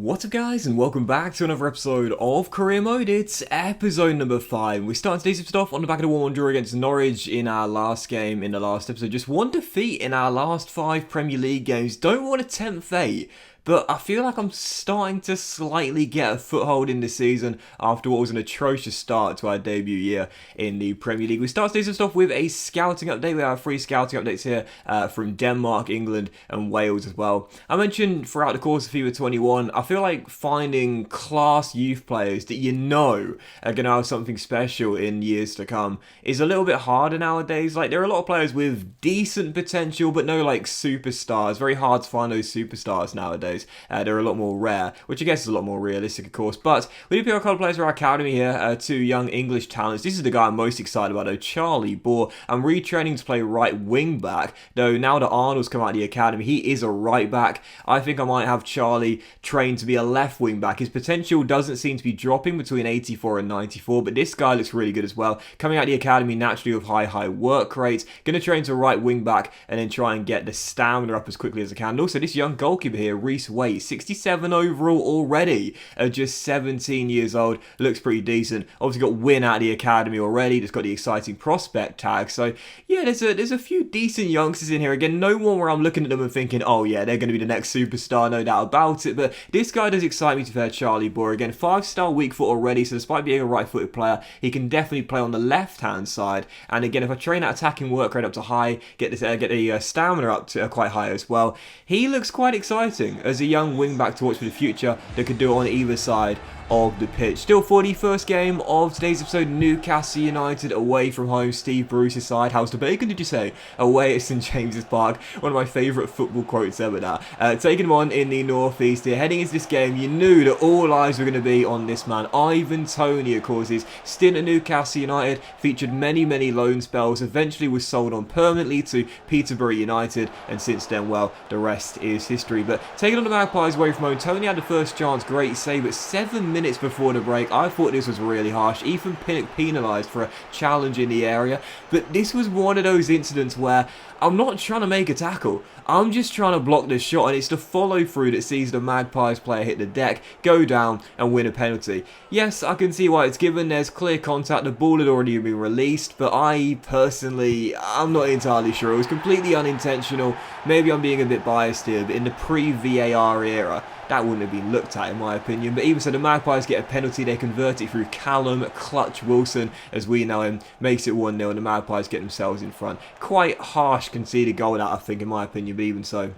What's up guys, and welcome back to another episode of Career Mode. It's episode number 5. We're starting today's episode off on the back of the 1-1 draw against Norwich in our last game in the last episode. Just one defeat in our last 5 Premier League games. Don't want to tempt fate, but I feel like I'm starting to slightly get a foothold in this season after what was an atrocious start to our debut year in the Premier League. We start today's episode off with a scouting update. We have 3 scouting updates here from Denmark, England and Wales as well. I mentioned throughout the course of FIFA 21, I feel like finding class youth players that you know are going to have something special in years to come is a little bit harder nowadays. Like, there are a lot of players with decent potential but no like superstars. Very hard to find those superstars nowadays. They're a lot more rare, which I guess is a lot more realistic, of course. But we do pick a couple of players for our academy here, 2 young English talents. This is the guy I'm most excited about, though, Charlie Bohr. I'm retraining to play right wing back, though now that Arnold's come out of the academy, he is a right back. I think I might have Charlie trained to be a left wing back. His potential doesn't seem to be dropping between 84 and 94, but this guy looks really good as well. Coming out of the academy naturally with high work rates. Going to train to right wing back and then try and get the stamina up as quickly as I can. And also, this young goalkeeper here, Weight 67 overall already at just 17 years old. Looks pretty decent. Obviously got win out of the academy already. Just got the exciting prospect tag. So yeah, there's a few decent youngsters in here. Again, no one where I'm looking at them and thinking, oh yeah, they're going to be the next superstar, no doubt about it. But this guy does excite me, to fair. Charlie Bohr, again, 5-star weak foot already. So despite being a right-footed player, he can definitely play on the left-hand side. And again, if I train that attacking work rate up to high, get the stamina up to quite high as well, he looks quite exciting as a young wing back to watch for the future that could do it on either side of the pitch. Still for the first game of today's episode, Newcastle United away from home. Steve Bruce's side. How's the bacon, did you say? Away at St James's Park. One of my favourite football quotes ever now. Taking them on in the northeast here. Heading into this game, you knew that all eyes were going to be on this man. Ivan Toney, of course, his stint at Newcastle United featured many loan spells. Eventually was sold on permanently to Peterborough United, and since then, well, the rest is history. But taking on the Magpies away from home, Toney had the first chance, great save, but 7 minutes before the break, I thought this was really harsh. Ethan Pinnock penalised for a challenge in the area, but this was one of those incidents where I'm not trying to make a tackle, I'm just trying to block this shot, and it's the follow through that sees the Magpies player hit the deck, go down and win a penalty. Yes, I can see why it's given, there's clear contact, the ball had already been released, but I'm not entirely sure. It was completely unintentional. Maybe I'm being a bit biased here, but in the pre-VAR era, that wouldn't have been looked at in my opinion. But even so, the Magpies get a penalty. They convert it through Callum Clutch Wilson, as we know him. Makes it 1-0 and the Magpies get themselves in front. Quite harsh conceded goal that, I think, in my opinion, but even so,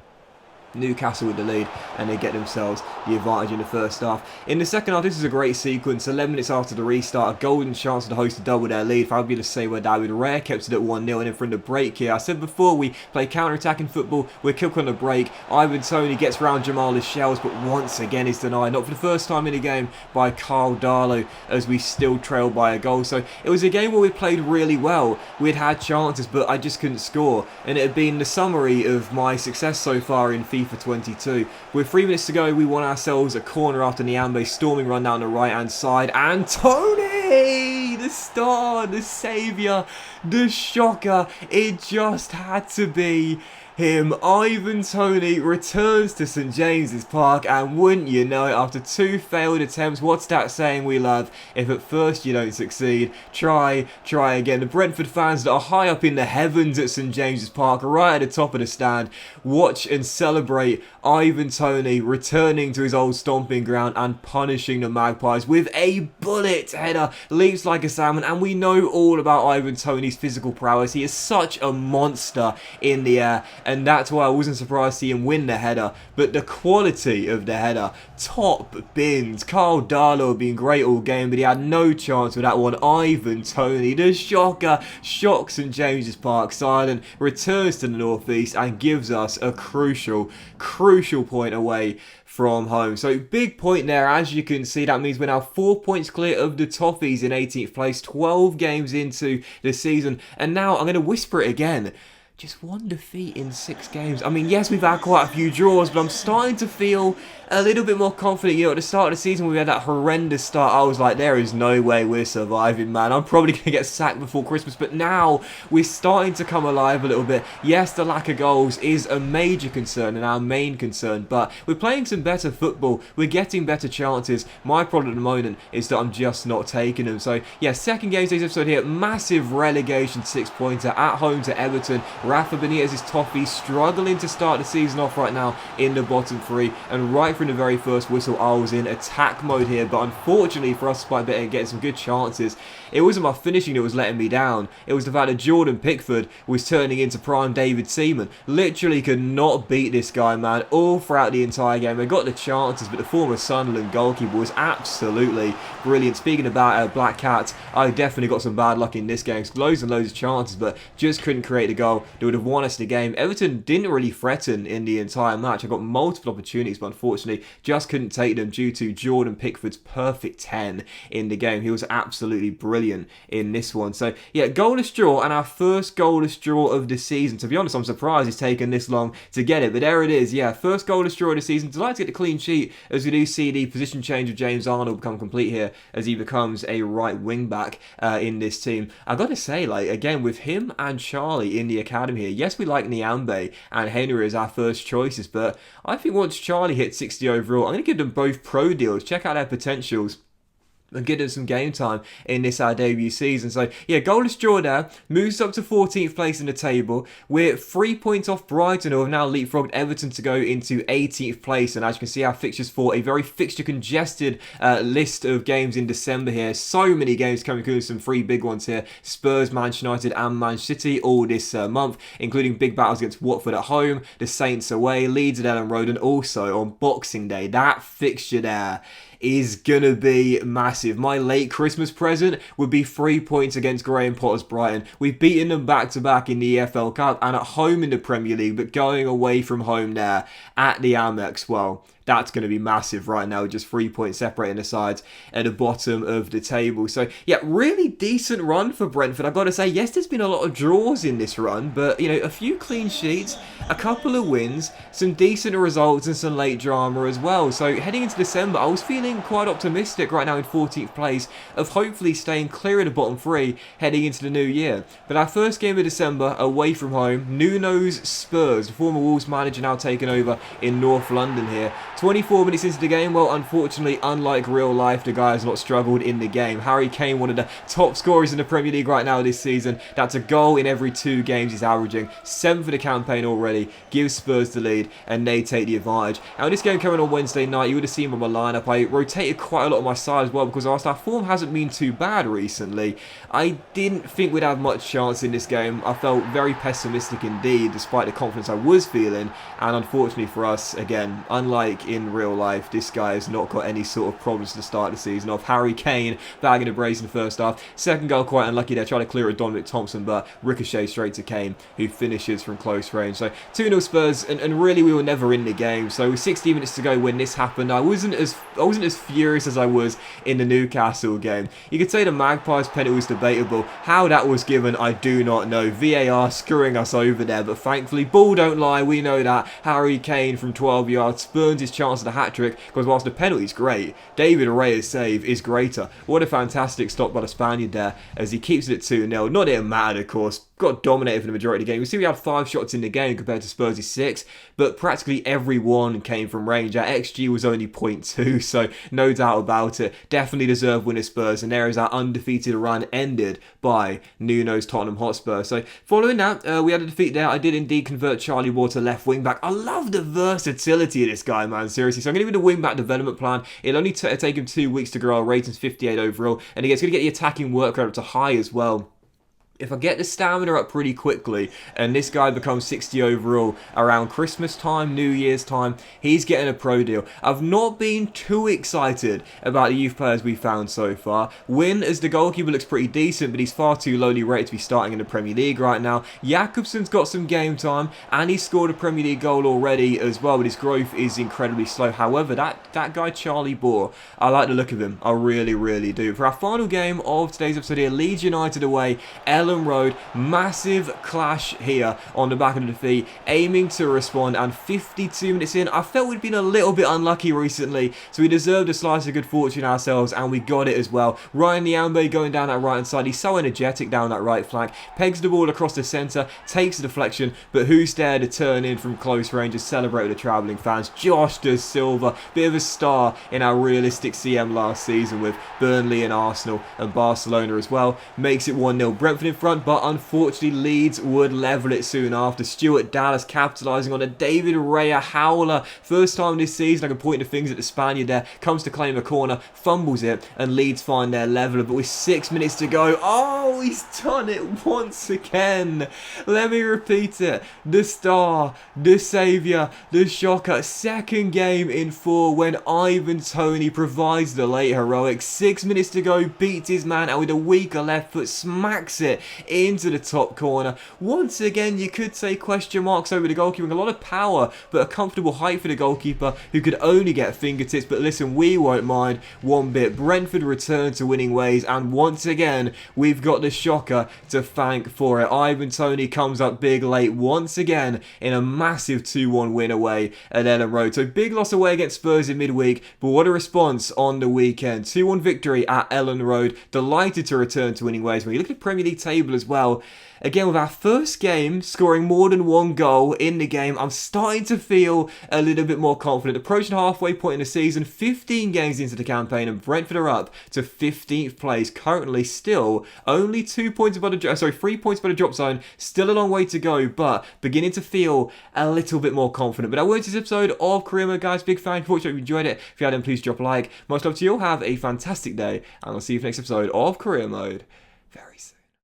Newcastle with the lead, and they get themselves the advantage in the first half. In the second half, this is a great sequence. 11 minutes after the restart, a golden chance for the host to double their lead. Fabulous save where David Rare kept it at 1-0, and then from the break here, I said before, we play counter-attacking football, we're quick on the break. Ivan Toney gets round Jamal's shells, but once again is denied, not for the first time in the game, by Carl Darlow, as we still trail by a goal. So it was a game where we played really well. We'd had chances, but I just couldn't score, and it had been the summary of my success so far in FIFA 22. With 3 minutes to go, we won ourselves a corner after Niambe storming run down the right hand side, and Toney, the star, the saviour, the shocker, it just had to be him. Ivan Toney returns to St James's Park, and wouldn't you know it, after 2 failed attempts, what's that saying we love? If at first you don't succeed, try again. The Brentford fans that are high up in the heavens at St James's Park, right at the top of the stand, watch and celebrate Ivan Toney returning to his old stomping ground and punishing the Magpies with a bullet header. Leaps like a salmon, and we know all about Ivan Toney's physical prowess. He is such a monster in the air, and that's why I wasn't surprised to see him win the header. But the quality of the header, top bins. Carl Darlow being great all game, but he had no chance with that one. Ivan Toney, the shocker, shocks St James's Park silent, returns to the northeast and gives us a crucial point away from home. So big point there, as you can see. That means we're now 4 points clear of the Toffees in 18th place, 12 games into the season. And now I'm going to whisper it again. just one defeat in 6 games. I mean, yes, we've had quite a few draws, but I'm starting to feel a little bit more confident. You know, at the start of the season, we had that horrendous start. I was like, there is no way we're surviving, man. I'm probably going to get sacked before Christmas. But now we're starting to come alive a little bit. Yes, the lack of goals is a major concern and our main concern, but we're playing some better football. We're getting better chances. My problem at the moment is that I'm just not taking them. So, yeah, second game today's episode here. Massive relegation 6-pointer at home to Everton. Rafa Benitez's Toffee struggling to start the season off right now in the bottom 3, and right from the very first whistle I was in attack mode here, but unfortunately for us, despite getting some good chances, it wasn't my finishing that was letting me down. It was the fact that Jordan Pickford was turning into prime David Seaman. Literally could not beat this guy, man, all throughout the entire game. They got the chances, but the former Sunderland goalkeeper was absolutely brilliant. Speaking about Black Cats, I definitely got some bad luck in this game. Loads and loads of chances, but just couldn't create a goal that would have won us the game. Everton didn't really threaten in the entire match. I got multiple opportunities, but unfortunately just couldn't take them due to Jordan Pickford's perfect 10 in the game. He was absolutely brilliant in this one. So yeah, goalless draw, and our first goalless draw of the season. To be honest, I'm surprised it's taken this long to get it, but there it is. Yeah, first goalless draw of the season. Delighted to get the clean sheet as we do see the position change of James Arnold become complete here as he becomes a right wing back in this team. I've got to say, like, again, with him and Charlie in the academy here, yes, we like Niambe and Henry as our first choices, but I think once Charlie hits 60 overall, I'm going to give them both pro deals. Check out their potentials and give them some game time in this our debut season. So yeah, goalless draw there, moves up to 14th place in the table. We're 3 points off Brighton, who have now leapfrogged Everton to go into 18th place. And as you can see, our fixtures for a very fixture congested list of games in December here. So many games coming, including some 3 big ones here: Spurs, Manchester United and Man City all this month, including big battles against Watford at home, the Saints away, Leeds at Ellen Road, and also on Boxing Day. That fixture there is gonna be massive. My late Christmas present would be 3 points against Graham Potter's Brighton. We've beaten them back-to-back in the EFL Cup and at home in the Premier League, but going away from home there at the Amex, well, that's going to be massive right now, just 3 points separating the sides at the bottom of the table. So, yeah, really decent run for Brentford. I've got to say, yes, there's been a lot of draws in this run, but, you know, a few clean sheets, a couple of wins, some decent results, and some late drama as well. So, heading into December, I was feeling quite optimistic right now in 14th place of hopefully staying clear of the bottom 3 heading into the new year. But our first game of December, away from home, Nuno's Spurs, the former Wolves manager now taking over in North London here. 24 minutes into the game, well, unfortunately, unlike real life, the guy has not struggled in the game. Harry Kane, one of the top scorers in the Premier League right now this season. That's a goal in every 2 games he's averaging. 7 for the campaign already. Gives Spurs the lead, and they take the advantage. Now, this game coming on Wednesday night, you would have seen from my lineup, I rotated quite a lot on my side as well, because whilst our form hasn't been too bad recently, I didn't think we'd have much chance in this game. I felt very pessimistic indeed, despite the confidence I was feeling, and unfortunately for us, again, unlike in real life, this guy has not got any sort of problems to start the season off. Harry Kane bagging a brace in the first half. Second goal quite unlucky there, trying to clear it Dominic Thompson, but ricochet straight to Kane, who finishes from close range. So 2-0 Spurs, and really we were never in the game. So with 60 minutes to go when this happened, I wasn't as furious as I was in the Newcastle game. You could say the Magpies penalty was debatable. How that was given, I do not know. VAR screwing us over there, but thankfully, ball don't lie, we know that. Harry Kane from 12 yards spurns his chance of the hat-trick, because whilst the penalty's great, David Raya's save is greater. What a fantastic stop by the Spaniard there, as he keeps it at 2-0. Not that it mattered, of course. Got dominated for the majority of the game. You see we had 5 shots in the game compared to Spurs' 6, but practically every one came from range. Our XG was only 0.2, so no doubt about it. Definitely deserved winner Spurs, and there is our undefeated run ended by Nuno's Tottenham Hotspur. So following that, we had a defeat there. I did indeed convert Charlie Ward to left wing back. I love the versatility of this guy, man, seriously. So I'm going to give him the wing back development plan. It'll only take him 2 weeks to grow. Our rating's 58 overall, and again, it's going to get the attacking workload up to high as well. If I get the stamina up pretty quickly and this guy becomes 60 overall around Christmas time, New Year's time, he's getting a pro deal. I've not been too excited about the youth players we've found so far. Wynn, as the goalkeeper, looks pretty decent, but he's far too lowly rated to be starting in the Premier League right now. Jakobsen's got some game time, and he's scored a Premier League goal already as well, but his growth is incredibly slow. However, that guy Charlie Bohr, I like the look of him. I really, really do. For our final game of today's episode here, Leeds United away, Ellen Ellen Road. Massive clash here on the back of the defeat, aiming to respond, and 52 minutes in, I felt we'd been a little bit unlucky recently, so we deserved a slice of good fortune ourselves, and we got it as well. Ryan Niambe going down that right hand side, he's so energetic down that right flank, pegs the ball across the centre, takes the deflection, but who's there to turn in from close range and celebrate with the travelling fans? Josh De Silva, bit of a star in our realistic CM last season with Burnley and Arsenal and Barcelona as well, makes it 1-0. Brentford in front, but unfortunately Leeds would level it soon after. Stuart Dallas capitalising on a David Raya howler. First time this season I can point the fingers at the Spaniard there, comes to claim a corner, fumbles it, and Leeds find their leveller, but with 6 minutes to go, oh, he's done it once again. Let me repeat it. The star, the saviour, the shocker. Second game in 4 when Ivan Toney provides the late heroic. 6 minutes to go, beats his man, and with a weaker left foot smacks it into the top corner. Once again, you could say question marks over the goalkeeper. A lot of power, but a comfortable height for the goalkeeper who could only get fingertips. But listen, we won't mind one bit. Brentford return to winning ways, and once again, we've got the shocker to thank for it. Ivan Toney comes up big late once again in a massive 2-1 win away at Ellen Road. So big loss away against Spurs in midweek, but what a response on the weekend. 2-1 victory at Ellen Road. Delighted to return to winning ways. When you look at the Premier League table as well, again, with our first game scoring more than 1 goal in the game, I'm starting to feel a little bit more confident. Approaching halfway point in the season, 15 games into the campaign, and Brentford are up to 15th place. Currently still only 3 points above the drop zone. Still a long way to go, but beginning to feel a little bit more confident. But that was this episode of Career Mode, guys. Big fan. Hope you enjoyed it. If you had, then please drop a like. Much love to you all. Have a fantastic day, and I'll see you for the next episode of Career Mode very soon.